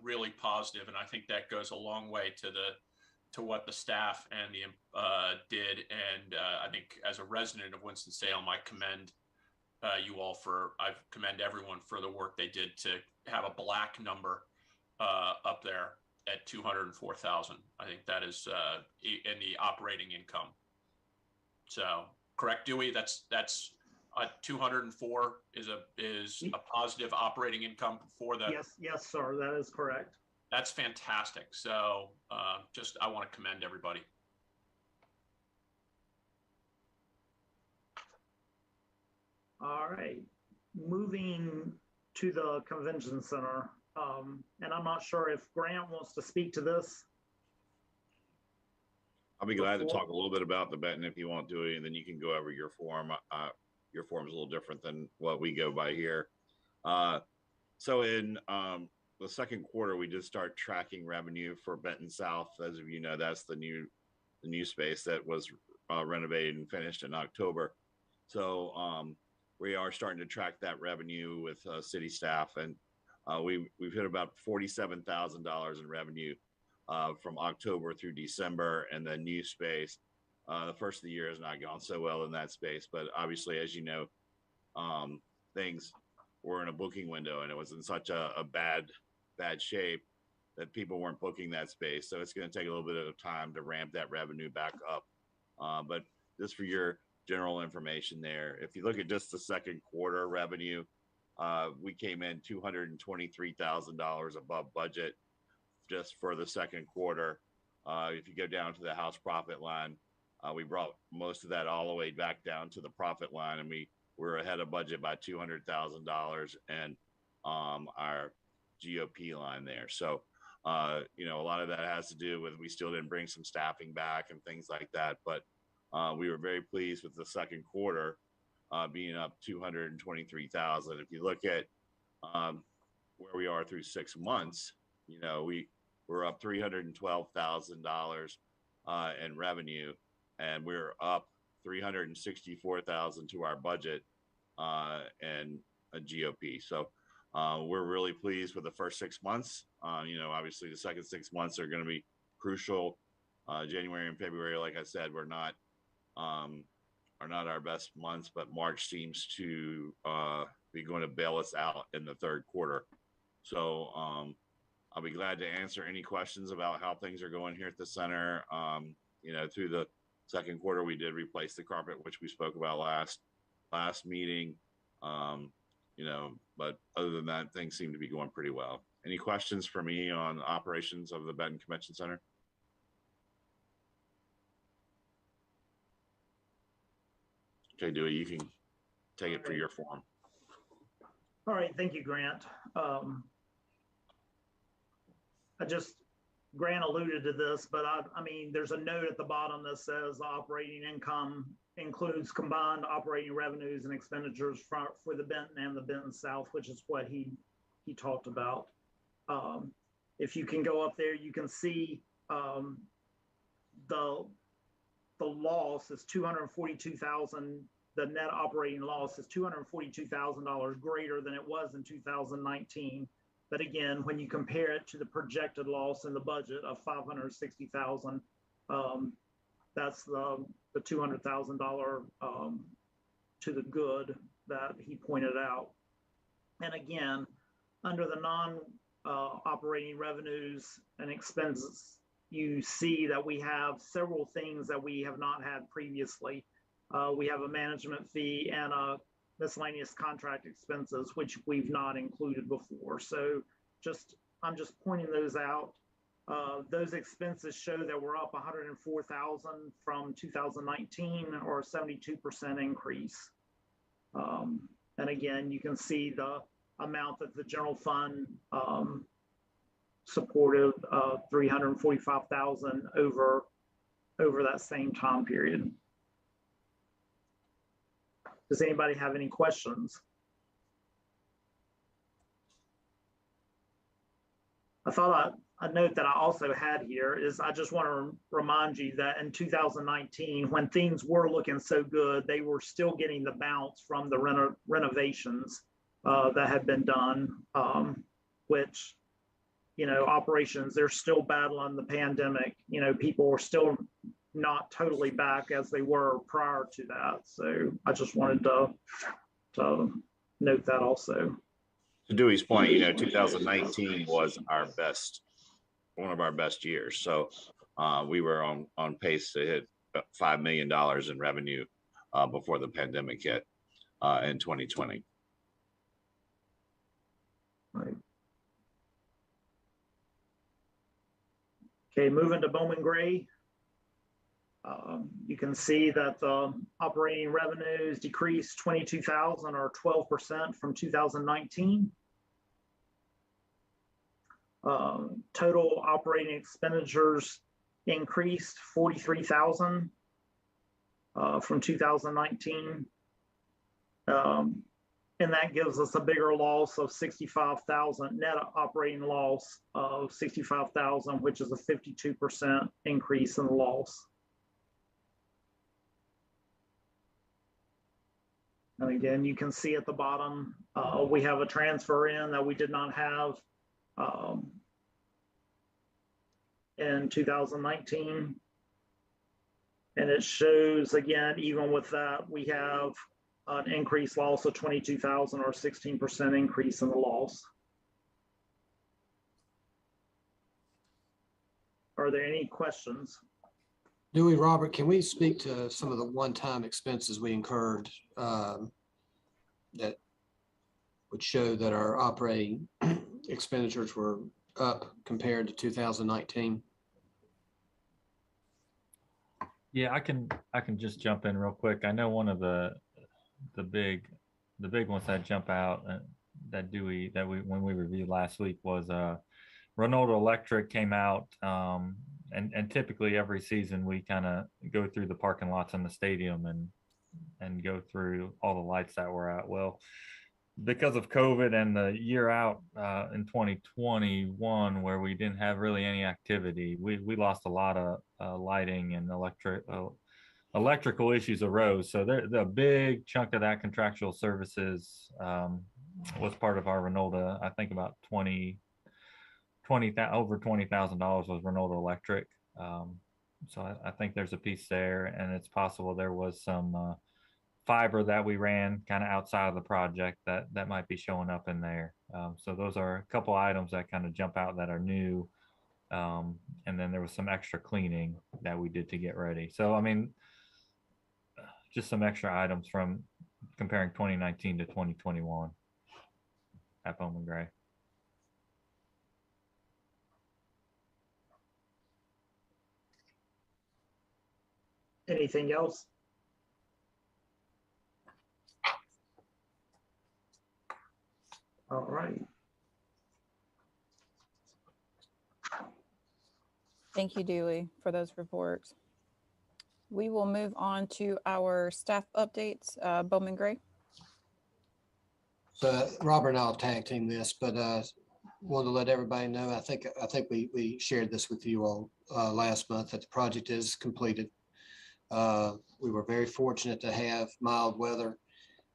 really positive, and I think that goes a long way to what the staff and the did. And I think as a resident of Winston-Salem, I commend I commend everyone for the work they did to have a black number up there at 204,000. I think that is in the operating income. So correct, Dewey? That's 204 is a positive operating income for the. Yes, sir. That is correct. That's fantastic. So I want to commend everybody. All right, moving to the convention center. And I'm not sure if Grant wants to speak to this. I'll be glad to talk a little bit about the Benton if you want to, and then you can go over your form. Your form is a little different than what we go by here. So in the second quarter, we did start tracking revenue for Benton South. As of you know, that's the new space that was renovated and finished in October. So we are starting to track that revenue with city staff, and we've hit about $47,000 in revenue from October through December, and the new space. The first of the year has not gone so well in that space, but obviously, as you know, things were in a booking window, and it was in such a bad shape that people weren't booking that space. So it's going to take a little bit of time to ramp that revenue back up. But just for your general information there, if you look at just the second quarter revenue, we came in $223,000 above budget just for the second quarter. If you go down to the house profit line, we brought most of that all the way back down to the profit line, and we were ahead of budget by $200,000 and our GOP line there. So, a lot of that has to do with we still didn't bring some staffing back and things like that, but we were very pleased with the second quarter being up $223,000. If you look at where we are through 6 months, we're up $312,000 in revenue, and we're up $364,000 to our budget and a GOP. So we're really pleased with the first 6 months. Obviously the second 6 months are going to be crucial. January and February, like I said, are not our best months, but March seems to be going to bail us out in the third quarter. So I'll be glad to answer any questions about how things are going here at the center. Through the second quarter, we did replace the carpet, which we spoke about last meeting. But other than that, things seem to be going pretty well. Any questions for me on operations of the Benton Convention Center? Okay, Dewey, you can take it for your form. All right, thank you, Grant. Grant alluded to this, but there's a note at the bottom that says operating income includes combined operating revenues and expenditures for the Benton and the Benton South, which is what he talked about. If you can go up there, you can see the loss is $242,000. The net operating loss is $242,000 greater than it was in 2019. But again, when you compare it to the projected loss in the budget of $560,000, that's the $200,000 to the good that he pointed out. And again, under the non-operating revenues and expenses, you see that we have several things that we have not had previously. We have a management fee and a miscellaneous contract expenses, which we've not included before. So I'm just pointing those out. Those expenses show that we're up $104,000 from 2019, or a 72% increase. And again, you can see the amount that the general fund supported, $345,000 over that same time period. Does anybody have any questions? I thought a note that I also had here is I just want to remind you that in 2019, when things were looking so good, they were still getting the bounce from the renovations that had been done, which, operations. They're still battling the pandemic. People are still not totally back as they were prior to that. So I just wanted to note that also. To Dewey's point, 2019 was one of our best years. So we were on pace to hit $5 million in revenue before the pandemic hit in 2020. Right. Okay, moving to Bowman Gray. You can see that the operating revenues decreased 22,000 or 12% from 2019. Total operating expenditures increased 43,000 from 2019. And that gives us a bigger loss of 65,000, net operating loss of 65,000, which is a 52% increase in the loss. And again, you can see at the bottom, we have a transfer in that we did not have in 2019. And it shows, again, even with that, we have an increased loss of 22,000 or 16% increase in the loss. Are there any questions? Dewey, Robert, can we speak to some of the one-time expenses we incurred that would show that our operating expenditures were up compared to 2019? Yeah, I can just jump in real quick. I know one of the big ones that jump out that when we reviewed last week was Ronaldo Electric came out, and typically every season we kind of go through the parking lots in the stadium and go through all the lights that were out. Well, because of COVID and the year out in 2021 where we didn't have really any activity, we lost a lot of lighting and electrical issues arose. So the big chunk of that contractual services was part of our Ronaldo. I think about over $20,000 was Ronaldo Electric. So I think there's a piece there, and it's possible there was some fiber that we ran kind of outside of the project that might be showing up in there. So those are a couple items that kind of jump out that are new. And then there was some extra cleaning that we did to get ready. So, I mean, just some extra items from comparing 2019 to 2021 at Bowman Gray. Anything else? All right. Thank you, Dewey, for those reports. We will move on to our staff updates. Bowman Gray. So Robert and I'll tag team this, but wanted to let everybody know, I think we shared this with you all last month, that the project is completed. We were very fortunate to have mild weather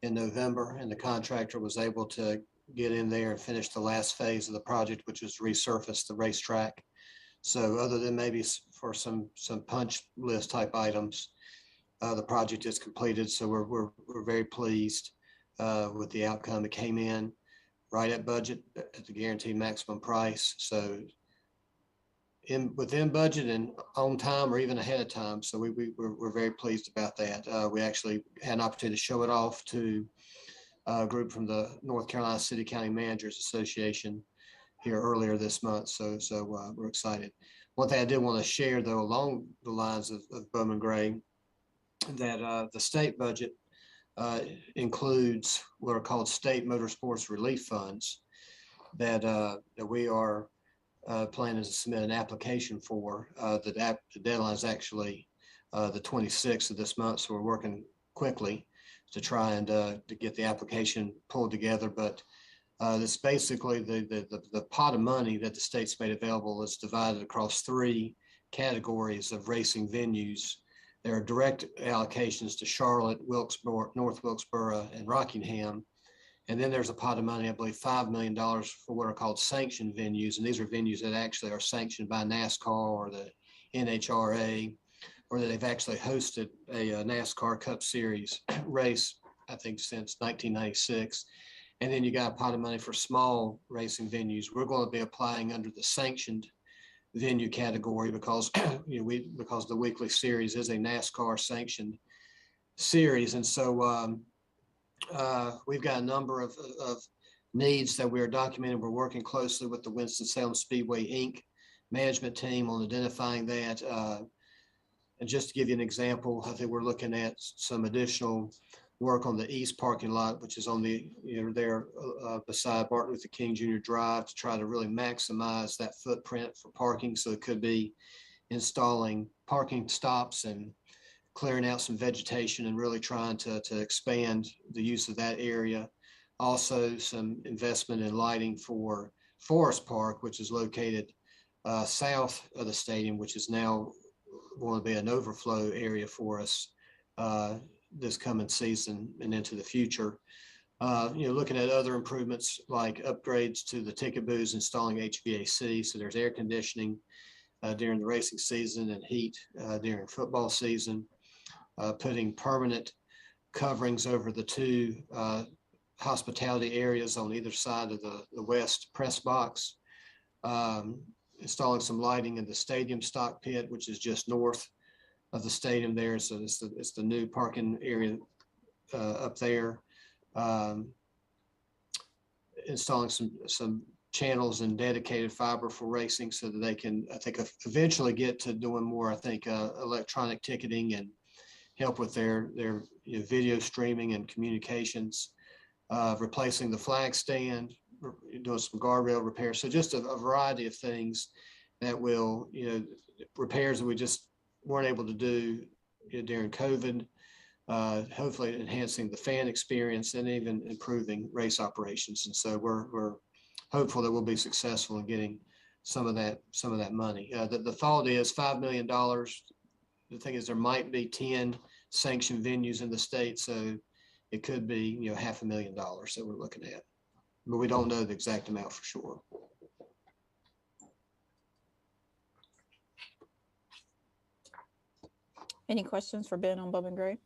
in November, and the contractor was able to get in there and finish the last phase of the project, which is resurface the racetrack. So other than maybe for some punch list type items, the project is completed. So we're very pleased with the outcome. It came in right at budget at the guaranteed maximum price. So within budget and on time or even ahead of time. So we're very pleased about that. We actually had an opportunity to show it off to a group from the North Carolina City County Managers Association here earlier this month. So we're excited. One thing I did want to share, though, along the lines of Bowman Gray, that the state budget includes what are called state motorsports relief funds that we are planning to submit an application for. The deadline is actually the 26th of this month, so we're working quickly to try and to get the application pulled together. But this basically the pot of money that the state's made available is divided across 3 categories of racing venues. There are direct allocations to Charlotte, Wilkesboro, North Wilkesboro, and Rockingham. And then there's a pot of money, I believe $5 million for what are called sanctioned venues. And these are venues that actually are sanctioned by NASCAR or the NHRA, or that they've actually hosted a NASCAR Cup Series race, I think, since 1996. And then you got a pot of money for small racing venues. We're going to be applying under the sanctioned venue category because because the weekly series is a NASCAR sanctioned series. And so we've got a number of needs that we are documenting. We're working closely with the Winston-Salem Speedway Inc. management team on identifying that. And just to give you an example, I think we're looking at some additional work on the east parking lot, which is on the, there beside Martin Luther King Jr. Drive, to try to really maximize that footprint for parking. So it could be installing parking stops and clearing out some vegetation and really trying to expand the use of that area. Also, some investment in lighting for Forest Park, which is located south of the stadium, which is now going to be an overflow area for us this coming season and into the future. Looking at other improvements like upgrades to the ticket booths, installing HVAC, so there's air conditioning during the racing season and heat during football season. Putting permanent coverings over the two hospitality areas on either side of the west press box. Installing some lighting in the stadium stock pit, which is just north of the stadium there. So it's the new parking area up there. Installing some channels and dedicated fiber for racing so that they can, I think, eventually get to doing more, electronic ticketing and help with their video streaming and communications. Replacing the flag stand, doing some guardrail repairs. So just a variety of things that will, repairs that we just weren't able to do during COVID, hopefully enhancing the fan experience and even improving race operations. And so we're hopeful that we'll be successful in getting some of that money. The thought is $5 million. The thing is, there might be 10 sanctioned venues in the state, so it could be, $500,000 that we're looking at, but we don't know the exact amount for sure. Any questions for Ben on Bowman Gray?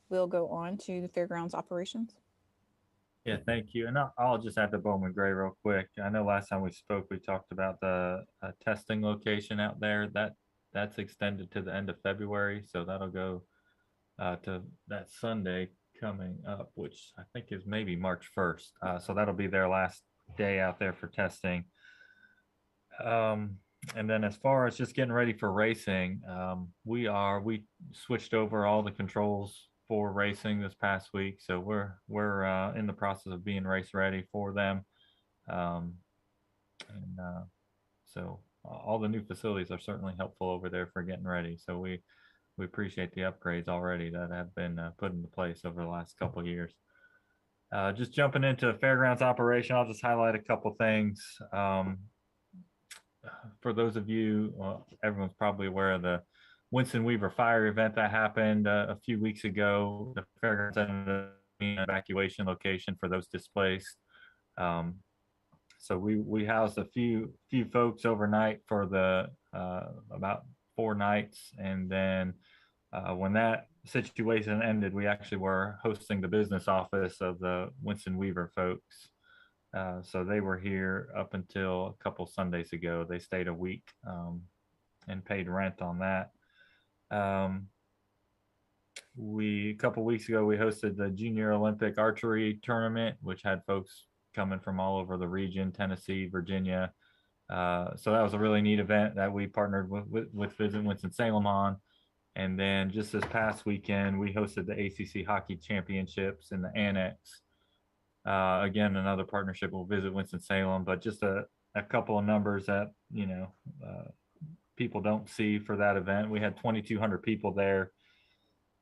We'll go on to the Fairgrounds Operations. Yeah, thank you. And I'll just add the Bowman Gray real quick. I know last time we spoke, we talked about the testing location out there. That's extended to the end of February, so that'll go to that Sunday coming up, which I think is maybe March 1st. So that'll be their last day out there for testing. And then as far as just getting ready for racing, we switched over all the controls for racing this past week. So we're in the process of being race ready for them. So all the new facilities are certainly helpful over there for getting ready. So we appreciate the upgrades already that have been put into place over the last couple of years. Just jumping into Fairgrounds Operation, I'll just highlight a couple things. For those of you, everyone's probably aware of the Winston Weaver fire event that happened a few weeks ago. The Fairgrounds ended up being an evacuation location for those displaced. So we housed a few folks overnight for the about 4 nights, and then when that situation ended, we actually were hosting the business office of the Winston Weaver folks. So they were here up until a couple Sundays ago. They stayed a week and paid rent on that. A couple weeks ago, we hosted the Junior Olympic Archery Tournament, which had folks coming from all over the region, Tennessee, Virginia. So that was a really neat event that we partnered with Visit Winston-Salem on. And then just this past weekend, we hosted the ACC Hockey Championships in the Annex. Again, another partnership with Visit Winston-Salem, but just a couple of numbers that, people don't see for that event. We had 2,200 people there,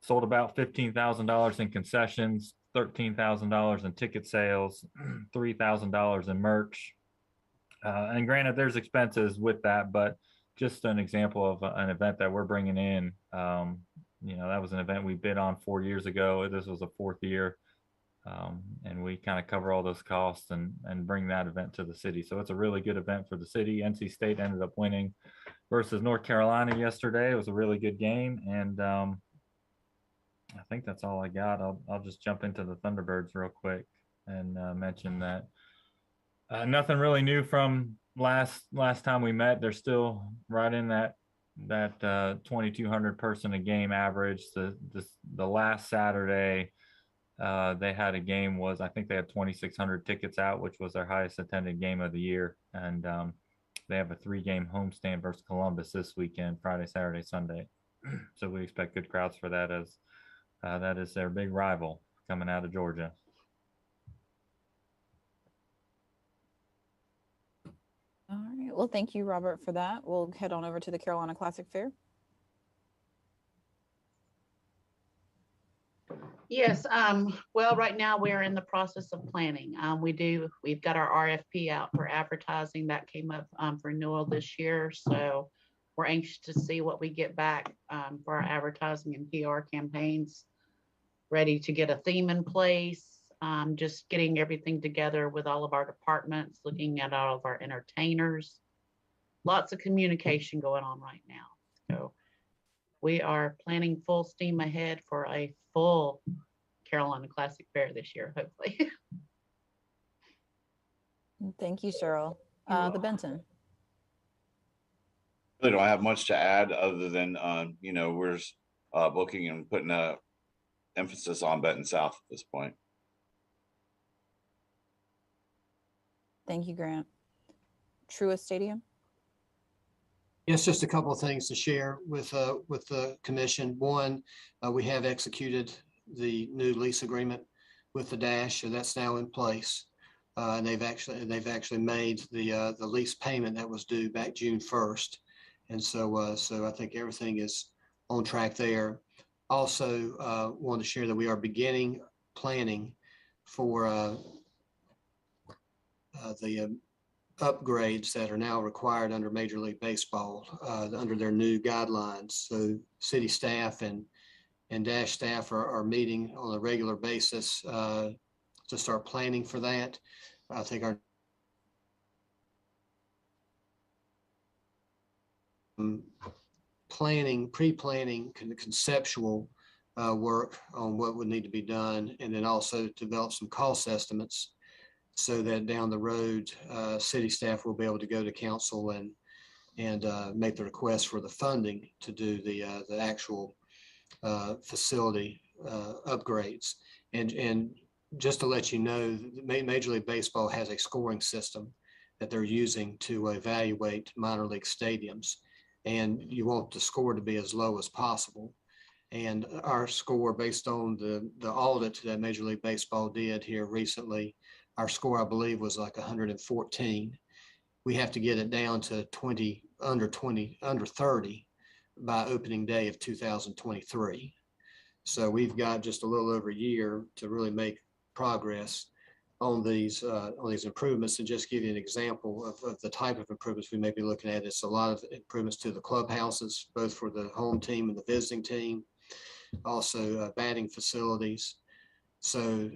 sold about $15,000 in concessions, $13,000 in ticket sales, $3,000 in merch. And granted, there's expenses with that, but just an example of an event that we're bringing in. That was an event we bid on 4 years ago. This was a 4th year And we kind of cover all those costs and bring that event to the city. So it's a really good event for the city. NC State ended up winning versus North Carolina yesterday. It was a really good game. And I think that's all I got. I'll just jump into the Thunderbirds real quick and mention that nothing really new from last time we met. They're still right in that 2,200 person a game average. The last Saturday they had a game I think they had 2,600 tickets out, which was their highest attended game of the year. And they have a 3-game homestand versus Columbus this weekend, Friday, Saturday, Sunday. So we expect good crowds for that, as that is their big rival coming out of Georgia. All right. Well, thank you, Robert, for that. We'll head on over to the Carolina Classic Fair. Yes, well, right now we're in the process of planning. We've got our RFP out for advertising that came up for renewal this year. So we're anxious to see what we get back for our advertising and PR campaigns, ready to get a theme in place, just getting everything together with all of our departments, looking at all of our entertainers. Lots of communication going on right now. So we are planning full steam ahead for a full Carolina Classic Fair this year, hopefully. Thank you, Cheryl. The Benton. Really don't have much to add other than, we're booking and putting a emphasis on Benton South at this point. Thank you, Grant. Truist Stadium. Yes, just a couple of things to share with the commission. One, we have executed the new lease agreement with the Dash, so that's now in place. And they've actually made the lease payment that was due back June 1st, and so I think everything is on track there. Also, want to share that we are beginning planning for the upgrades that are now required under Major League Baseball under their new guidelines. So city staff and Dash staff are meeting on a regular basis to start planning for that. I think our pre-planning conceptual work on what would need to be done, and then also develop some cost estimates, so that down the road, city staff will be able to go to council and make the request for the funding to do the actual facility upgrades. And just to let you know, Major League Baseball has a scoring system that they're using to evaluate minor league stadiums, and you want the score to be as low as possible. And our score, based on the audit that Major League Baseball did here recently, our score, I believe, was like 114. We have to get it down to under 30 by opening day of 2023. So we've got just a little over a year to really make progress on these improvements. And just give you an example of the type of improvements we may be looking at. It's a lot of improvements to the clubhouses, both for the home team and the visiting team. Also batting facilities. So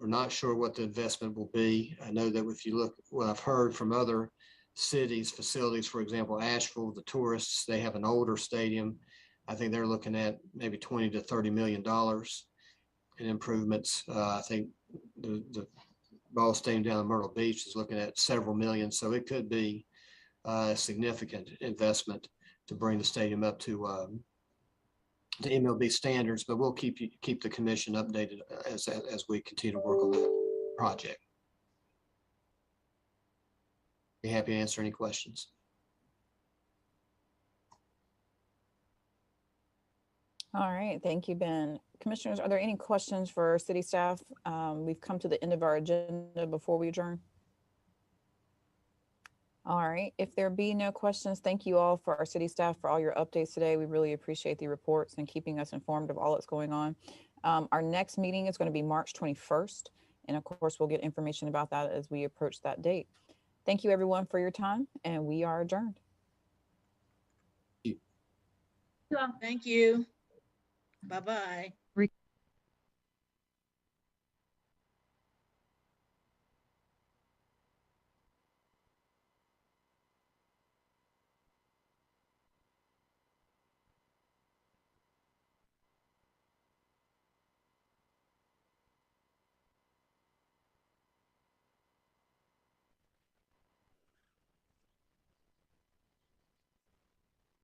we're not sure what the investment will be. I know that if you look, what I've heard from other cities, facilities, for example, Asheville, the Tourists, they have an older stadium. I think they're looking at maybe $20 to $30 million in improvements. I think the ball stadium down in Myrtle Beach is looking at several million. So it could be a significant investment to bring the stadium up to MLB standards, but we'll keep the commission updated as we continue to work on that project. Be happy to answer any questions. All right, thank you, Ben. Commissioners, are there any questions for city staff? We've come to the end of our agenda before we adjourn. All right, if there be no questions, thank you all for our city staff for all your updates today. We really appreciate the reports and keeping us informed of all that's going on. Our next meeting is going to be March 21st. And of course, we'll get information about that as we approach that date. Thank you everyone for your time, and we are adjourned. Thank you. Bye-bye.